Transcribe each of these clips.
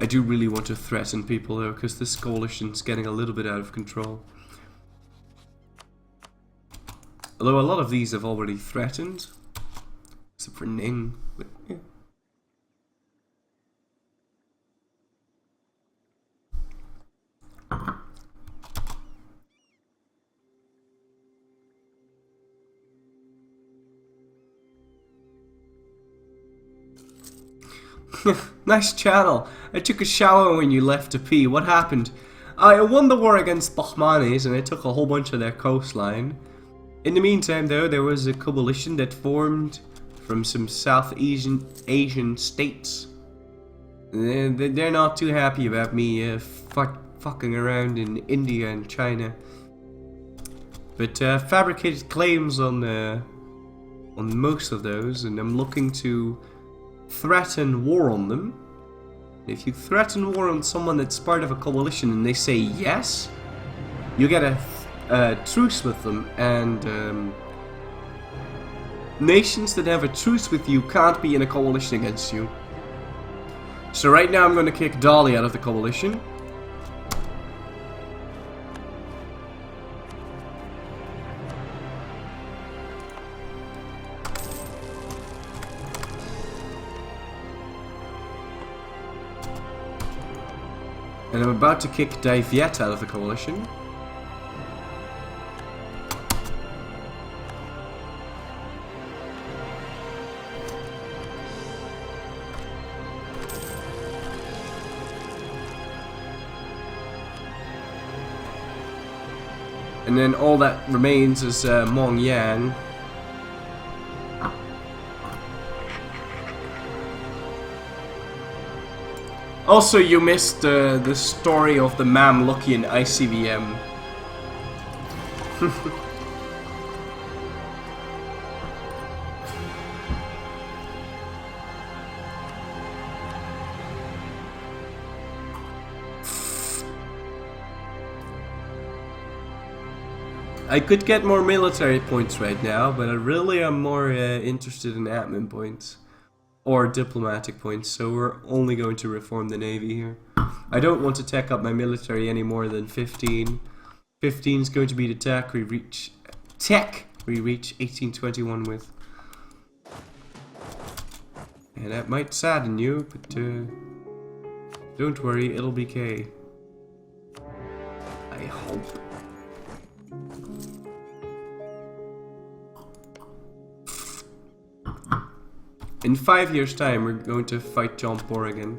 I do really want to threaten people though, because this coalition's getting a little bit out of control. Although a lot of these have already threatened, except for Ning. But, yeah. Nice channel. I took a shower when you left to pee. What happened? I won the war against Bahmanis and I took a whole bunch of their coastline. In the meantime though, there was a coalition that formed from some South Asian states. They're not too happy about me fucking around in India and China. But fabricated claims on most of those, and I'm looking to threaten war on them. If you threaten war on someone that's part of a coalition and they say yes, you get a truce with them, and nations that have a truce with you can't be in a coalition against you. So right now I'm going to kick Dolly out of the coalition. And I'm about to kick Daiviet out of the coalition. And then all that remains is Mong Yang. Also, you missed the story of the Mamlukian ICVM. I could get more military points right now, but I really am more interested in admin points. Or diplomatic points, so we're only going to reform the navy here. I don't want to tech up my military any more than 15. 15 is going to be the tech we reach 1821 with. And that might sadden you, but don't worry, it'll be K. I hope. In 5 years' time, we're going to fight Jampur again.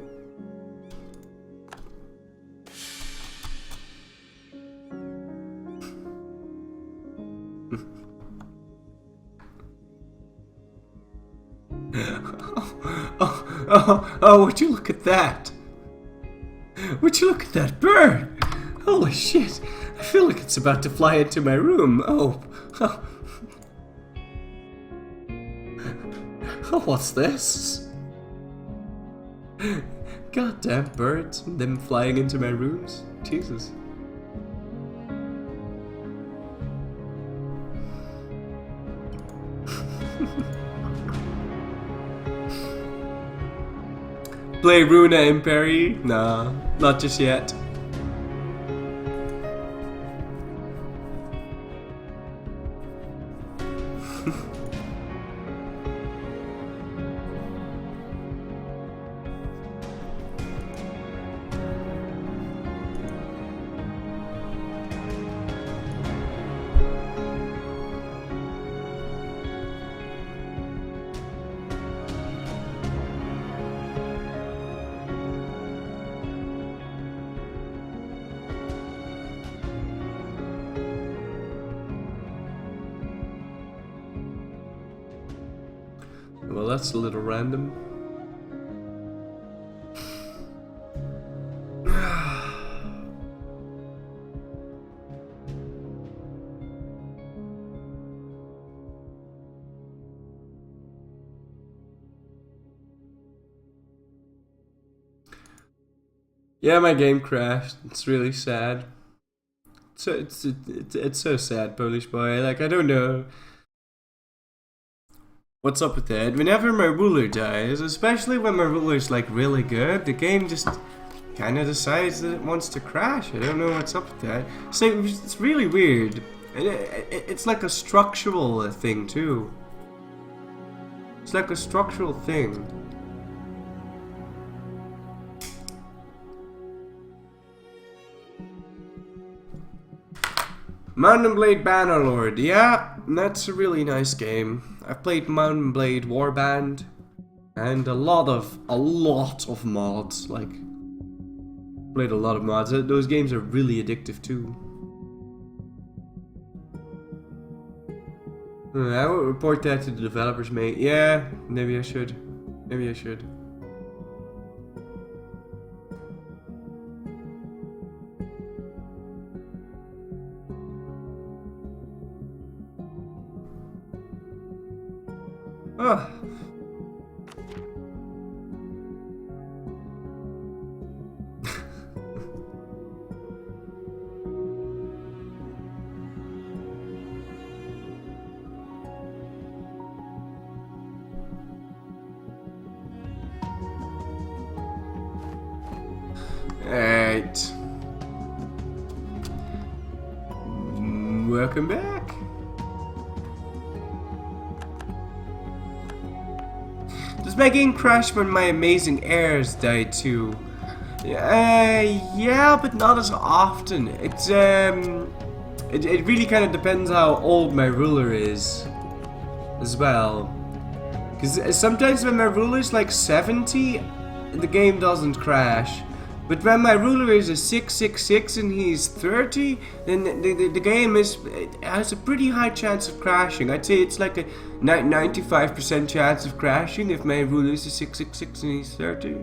Oh, would you look at that? Would you look at that bird? Holy shit, I feel like it's about to fly into my room. Oh, what's this? Goddamn birds and them flying into my rooms. Jesus. Play Runa Imperi? Nah, not just yet. Well, that's a little random. Yeah, my game crashed. It's really sad. So it's so sad, Polish boy. Like, I don't know what's up with that. Whenever my ruler dies, especially when my ruler's like really good, the game just kind of decides that it wants to crash. I don't know what's up with that. So it's really weird. It's like a structural thing too. It's like a structural thing. Mount and Blade Bannerlord, yeah, that's a really nice game. I've played Mount and Blade Warband, and a lot of mods. Like, played a lot of mods. Those games are really addictive too. I would report that to the developers, mate. Yeah, maybe I should. Maybe I should. Oh. Alright. Welcome back. Does my game crash when my amazing heirs die too? Yeah, but not as often. It's it really kind of depends how old my ruler is, as well. Because sometimes when my ruler's like 70, the game doesn't crash. But when my ruler is a 666 and he's 30, then the game has a pretty high chance of crashing. I'd say it's like a 95% chance of crashing if my ruler is a 666 and he's 30.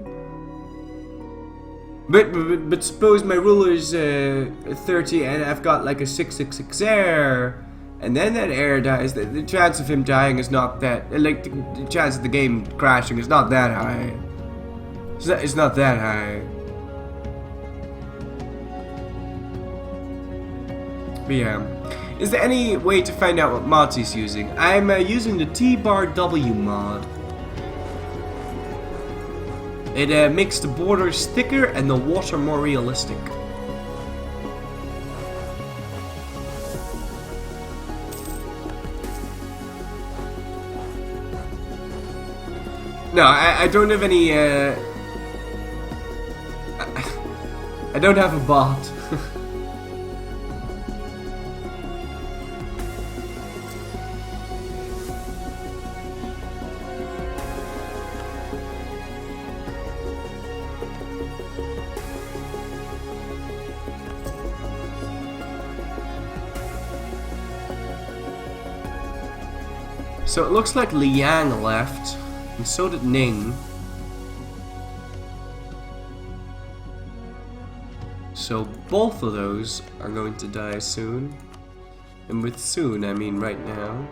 But suppose my ruler is 30 and I've got like a 666 heir, and then that heir dies, the chance of him dying is not that, like the chance of the game crashing is not that high. It's not that high. But yeah. Is there any way to find out what mods he's using? I'm using the T-bar-W mod. It makes the borders thicker and the water more realistic. No, I don't have any, I don't have a bot. So it looks like Liang left, and so did Ning. So both of those are going to die soon. And with soon, I mean right now.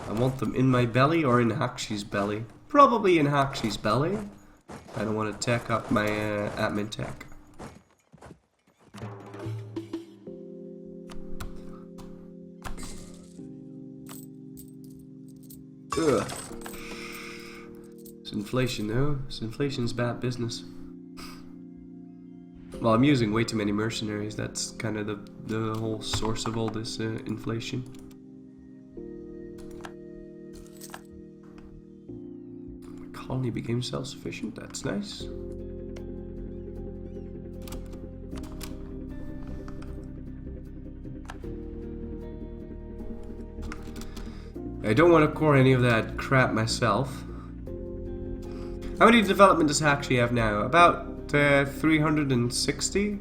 I want them in my belly or in Hakshi's belly. Probably in Hakshi's belly. I don't want to tech up my admin tech. Ugh. It's inflation though. It's inflation's bad business. Well, I'm using way too many mercenaries. That's kind of the whole source of all this inflation. My colony became self-sufficient. That's nice. I don't want to core any of that crap myself. How many development does Hakshi have now? About 360.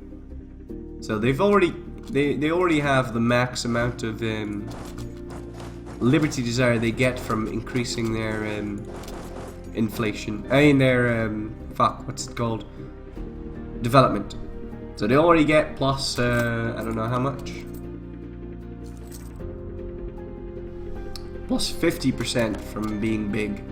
So they've already they already have the max amount of liberty desire they get from increasing their inflation. I mean their what's it called? Development. So they already get plus I don't know how much. Plus 50% from being big.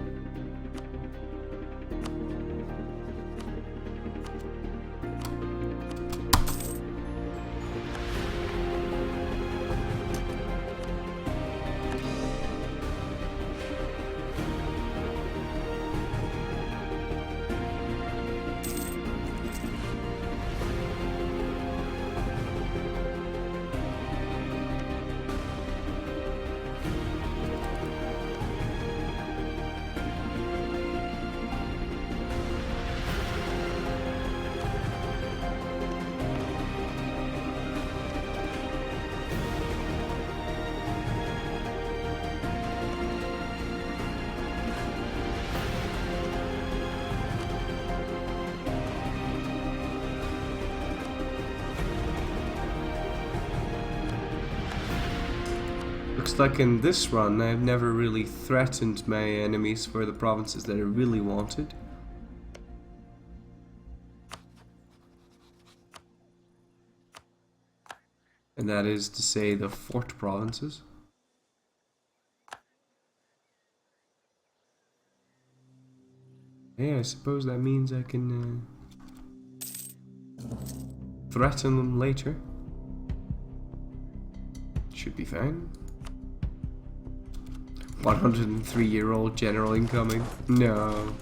looks like in this run I've never really threatened my enemies for the provinces that I really wanted. And that is to say the fort provinces. Yeah, I suppose that means I can threaten them later. Should be fine. 103-year-old general incoming. No.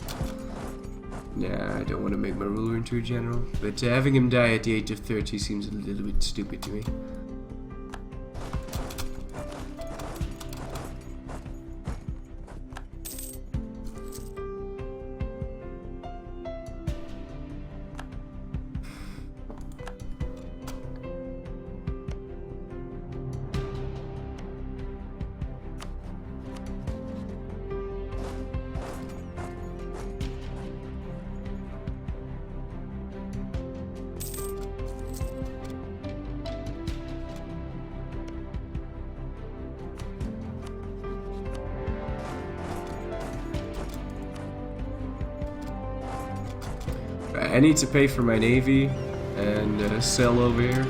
Nah, I don't want to make my ruler into a general. But having him die at the age of 30 seems a little bit stupid to me. I need to pay for my navy and sell over here.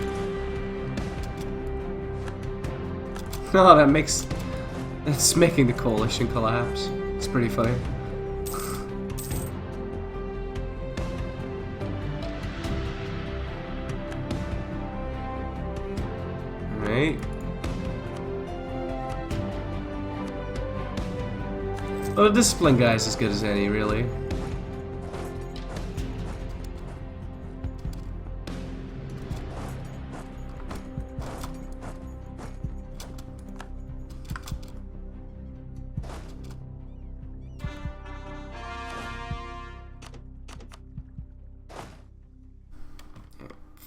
Oh, that's making the coalition collapse. It's pretty funny. Alright. Oh, the discipline guy's as good as any, really.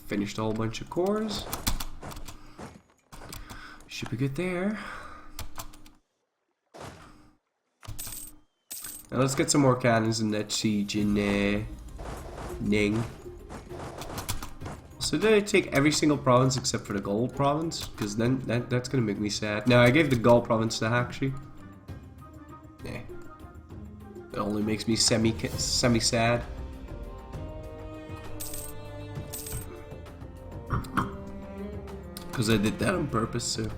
Finished a whole bunch of cores. Should be good there. Now let's get some more cannons in that siege in Ning. So did I take every single province except for the gold province? Because then that's gonna make me sad. No, I gave the gold province to Hakshi. Yeah. It only makes me semi sad. Because I did that on purpose, so.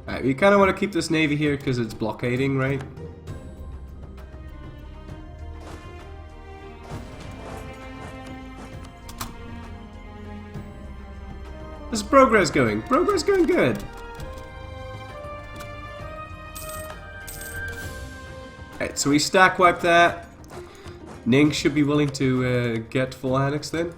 Alright, we kind of want to keep this navy here because it's blockading, right? How's progress going? Progress going good. Alright, so we stack wipe that. Ning should be willing to get full annex then.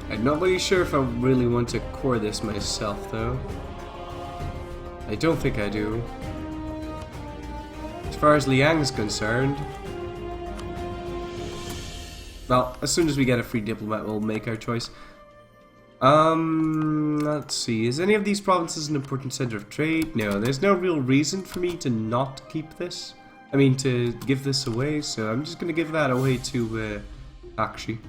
I'm not really sure if I really want to core this myself, though. I don't think I do. As far as Liang is concerned... Well, as soon as we get a free diplomat, we'll make our choice. Let's see. Is any of these provinces an important center of trade? No, there's no real reason for me to not keep this. I mean, to give this away, so I'm just gonna give that away to, Akshi.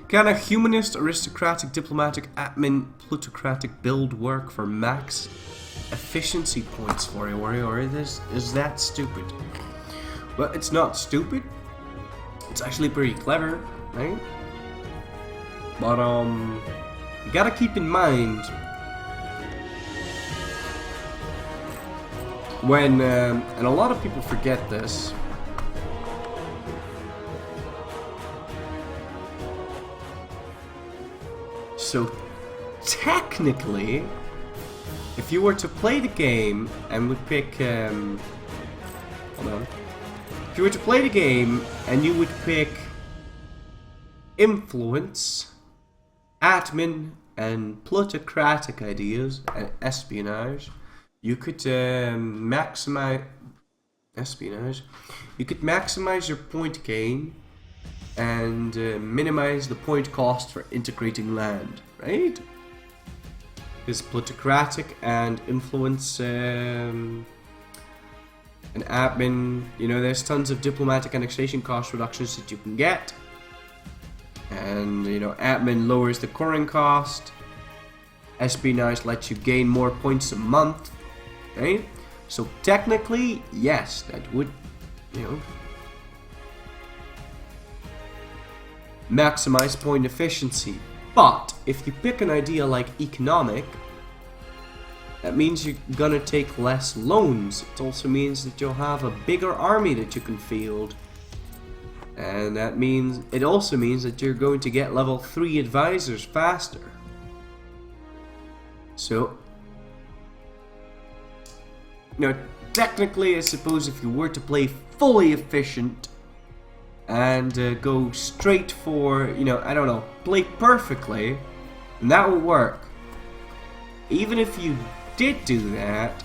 Can a humanist, aristocratic, diplomatic, admin, plutocratic build work for max efficiency points for a warrior? Is that stupid? Well, it's not stupid. It's actually pretty clever, right? But you gotta keep in mind when and a lot of people forget this. So technically, if you were to play the game and would pick, hold on. If you were to play the game and you would pick influence, admin, and plutocratic ideas and espionage, you could maximize espionage. You could maximize your point gain and minimize the point cost for integrating land, right? Because plutocratic and influence and admin, you know, there's tons of diplomatic annexation cost reductions that you can get. And, you know, admin lowers the coring cost. Espionage lets you gain more points a month, right? So technically, yes, that would, you know, maximize point efficiency. But if you pick an idea like economic, that means you're gonna take less loans. It also means that you'll have a bigger army that you can field. And that means, it also means that you're going to get level 3 advisors faster. So, you know, technically I suppose if you were to play fully efficient and go straight for, you know, I don't know, play perfectly, and that will work. Even if you did do that,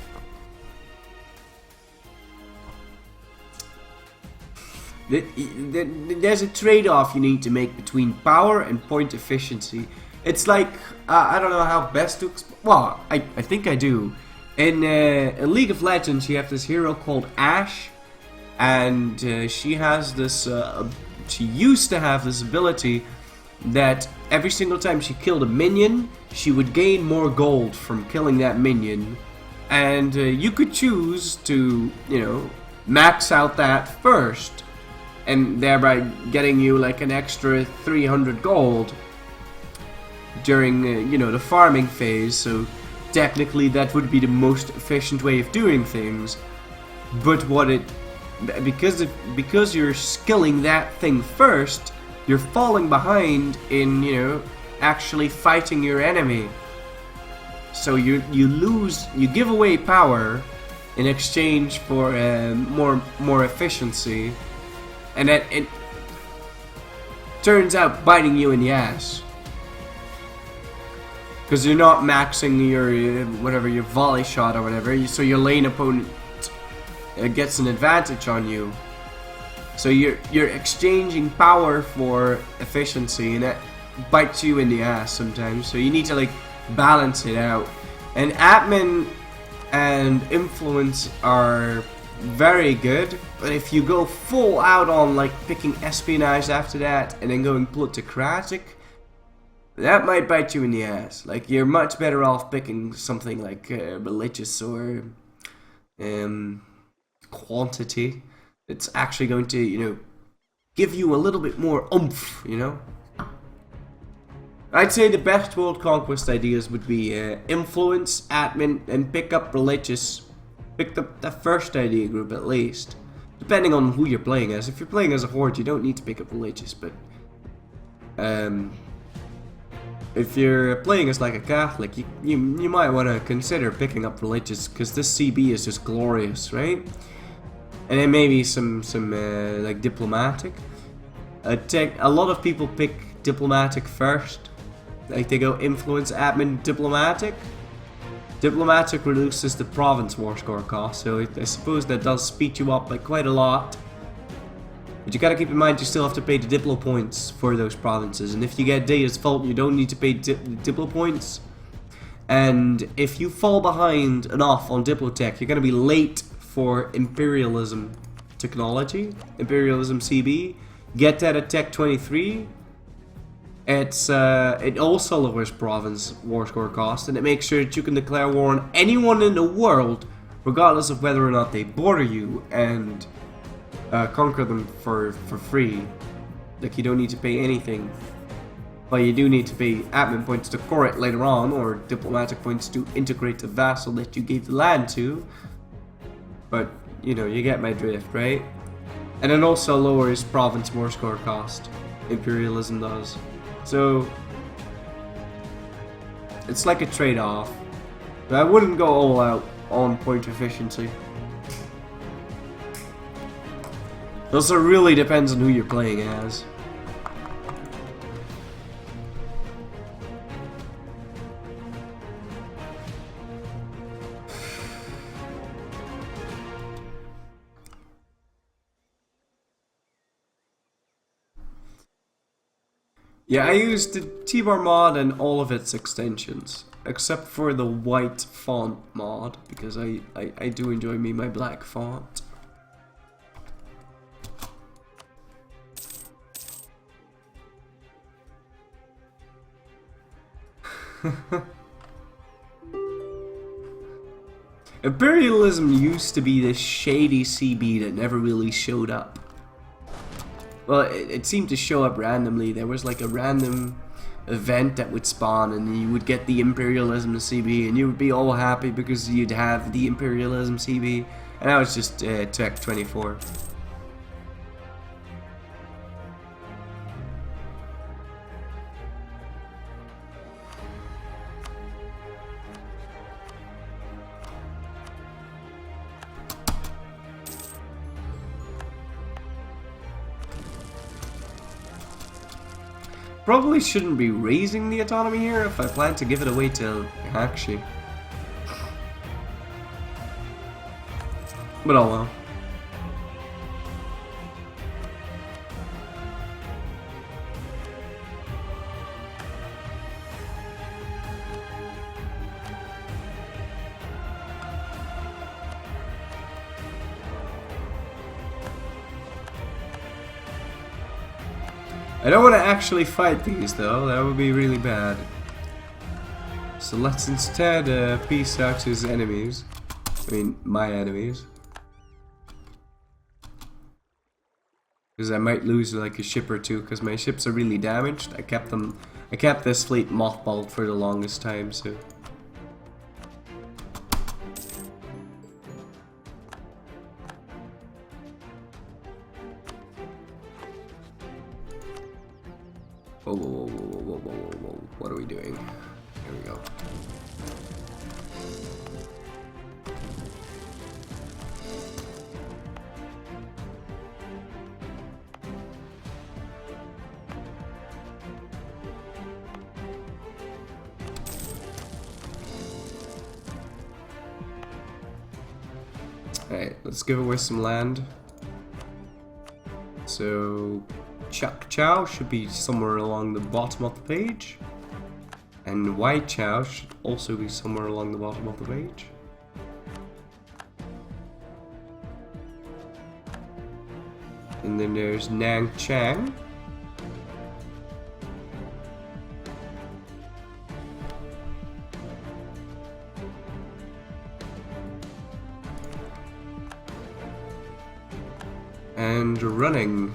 there's a trade-off you need to make between power and point efficiency. It's like, I don't know how best to well, I think I do. In League of Legends, you have this hero called Ashe, and she has this, she used to have this ability that every single time she killed a minion, she would gain more gold from killing that minion. And you could choose to, you know, max out that first, and thereby getting you like an extra 300 gold during, you know, the farming phase. So technically that would be the most efficient way of doing things. But what it, because you're skilling that thing first, you're falling behind in, you know, actually fighting your enemy. So you lose, you give away power in exchange for more efficiency, and that it turns out biting you in the ass. Because you're not maxing your whatever, your volley shot or whatever, so your lane opponent gets an advantage on you. So you're exchanging power for efficiency, and that bites you in the ass sometimes. So you need to like balance it out. And admin and influence are very good, but if you go full out on like picking espionage after that and then going plutocratic, that might bite you in the ass. Like, you're much better off picking something like religious or quantity. It's actually going to, you know, give you a little bit more oomph, you know? I'd say the best world conquest ideas would be influence, admin, and pick up religious. Pick up the first idea group at least. Depending on who you're playing as. If you're playing as a horde, you don't need to pick up religious, but if you're playing as like a Catholic, you might want to consider picking up religious, because this CB is just glorious, right? And then maybe some like diplomatic. A lot of people pick diplomatic first. Like they go influence, admin, diplomatic. Diplomatic reduces the province war score cost, so I suppose that does speed you up by quite a lot. But you gotta keep in mind you still have to pay the diplo points for those provinces, and if you get Deus Vult, you don't need to pay diplo points. And if you fall behind enough on Diplotech, you're gonna be late for Imperialism technology, Imperialism CB. Get that at Tech 23. It also lowers province war score cost, and it makes sure that you can declare war on anyone in the world, regardless of whether or not they border you, and conquer them for free. Like, you don't need to pay anything, but you do need to pay admin points to core it later on, or diplomatic points to integrate the vassal that you gave the land to. But, you know, you get my drift, right? And it also lowers province war score cost. Imperialism does. So, It's like a trade-off. But I wouldn't go all out on point efficiency. Also really depends on who you're playing as. Yeah, I used the T-bar mod and all of its extensions, except for the white font mod, because I do enjoy me my black font. Imperialism used to be this shady CB that never really showed up. Well, it seemed to show up randomly. There was like a random event that would spawn and you would get the Imperialism CB and you would be all happy because you'd have the Imperialism CB. And that was just Tech 24. Probably shouldn't be raising the autonomy here if I plan to give it away to Hakshi. But oh well. I don't want to actually fight these though, that would be really bad. So let's instead peace out his enemies. I mean, my enemies. Because I might lose like a ship or two because my ships are really damaged. I kept this fleet mothballed for the longest time, so. Whoa, whoa, whoa, whoa, whoa, whoa, whoa, whoa. What are we doing? Here we go. Alright, let's give away some land. So Chak Chow should be somewhere along the bottom of the page. And White Chow should also be somewhere along the bottom of the page. And then there's Nang Chang. And running.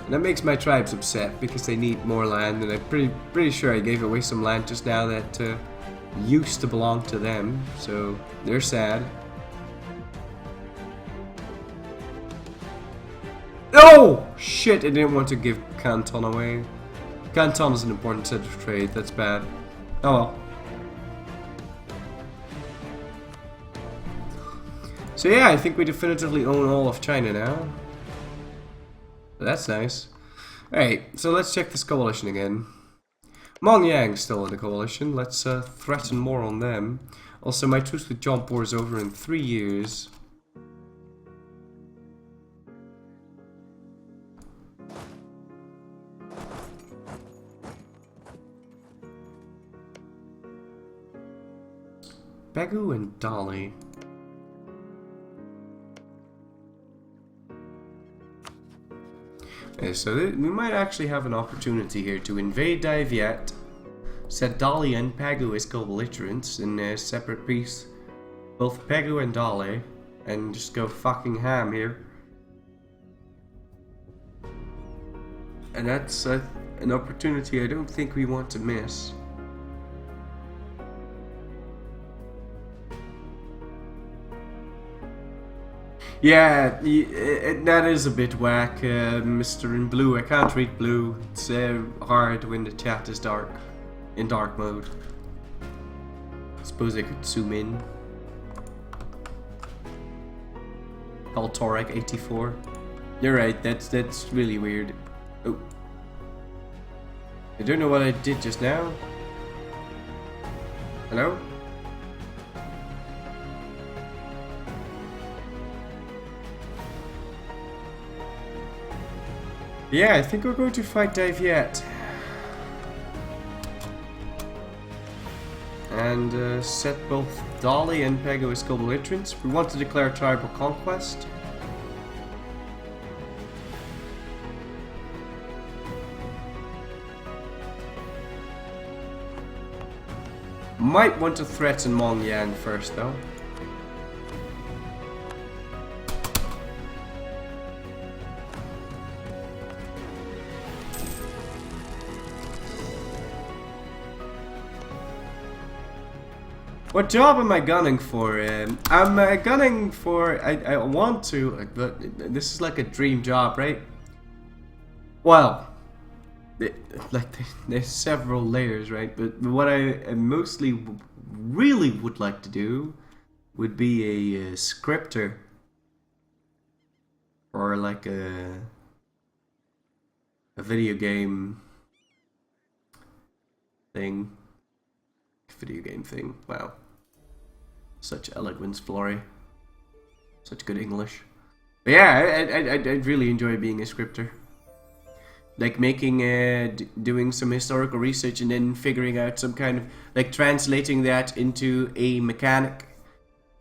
And that makes my tribes upset because they need more land, and I'm pretty sure I gave away some land just now that used to belong to them, so they're sad. Oh! Shit, I didn't want to give Canton away. Canton is an important center of trade, that's bad. Oh well. So yeah, I think we definitively own all of China now. That's nice. Alright, so let's check this coalition again. Mongyang's still in the coalition. Let's threaten more on them. Also, my truce with Jampur is over in 3 years. Begu and Dolly. So we might actually have an opportunity here to invade Dai Viet, set Dali and Pegu as co-belligerents in a separate peace, both Pegu and Dali, and just go fucking ham here. And that's an opportunity I don't think we want to miss. Yeah, that is a bit whack, Mr. in Blue. I can't read blue. It's hard when the chat is dark, in dark mode. Suppose I could zoom in. Altoric 84. You're right. That's really weird. Oh, I don't know what I did just now. Hello? Yeah, I think we're going to fight Dave yet. And set both Dolly and Pego as global entrants. We want to declare tribal conquest. Might want to threaten Mong Yan first though. What job am I gunning for? I'm gunning for... I want to... But this is like a dream job, right? Well... there's several layers, right? But what I mostly really would like to do would be a scripter. Or like a video game thing. Wow. Such eloquence, Florry. Such good English. But yeah, I'd really enjoy being a scripter. Like making, doing some historical research and then figuring out some kind of, like translating that into a mechanic.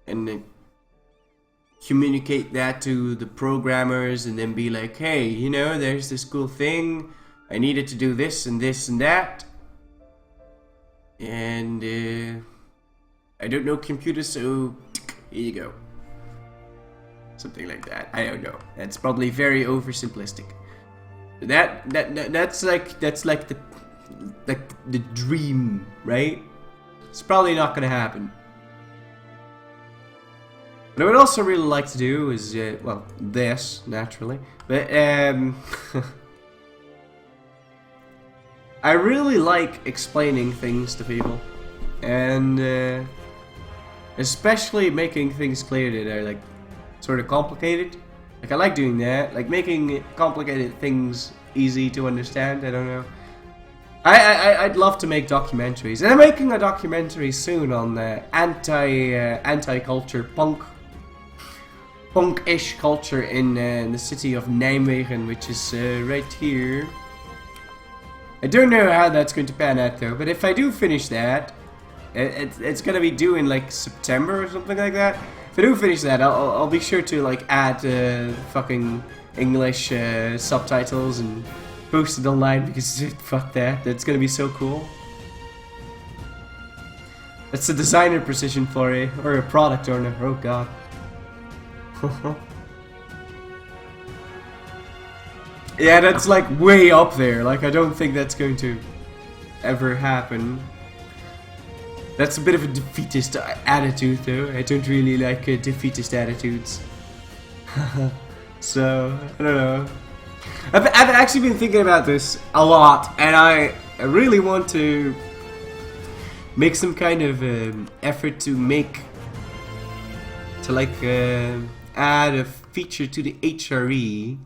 And communicate that to the programmers and then be like, hey, you know, there's this cool thing. I needed to do this and this and that. And, I don't know computers, so here you go. Something like that. I don't know. That's probably very oversimplistic. That's like the dream, right? It's probably not gonna happen. What I would also really like to do is, well, this naturally, but I really like explaining things to people, and especially making things clear that are like sort of complicated. Like I like doing that, like making complicated things easy to understand. I don't know. I'd love to make documentaries, and I'm making a documentary soon on anti-culture, punk-ish culture in the city of Nijmegen, which is right here. I don't know how that's going to pan out though, but if I do finish that, it's gonna be due in like September or something like that. If I do finish that, I'll be sure to like add fucking English subtitles and post it online because fuck that. That's gonna be so cool. That's a designer precision for a product owner. Oh god. Yeah, that's like way up there. Like I don't think that's going to ever happen. That's a bit of a defeatist attitude though. I don't really like defeatist attitudes. So, I don't know. I've actually been thinking about this a lot, and I really want to make some kind of effort to add a feature to the HRE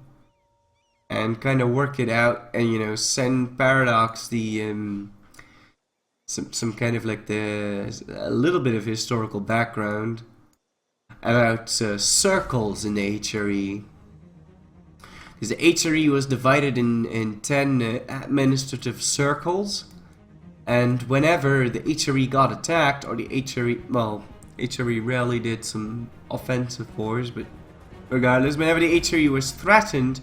and kind of work it out, and you know, send Paradox the some kind of like a little bit of historical background about circles in the HRE. Because the HRE was divided in 10 administrative circles, and whenever the HRE got attacked, or the HRE, well, HRE rarely did some offensive wars, but regardless, whenever the HRE was threatened,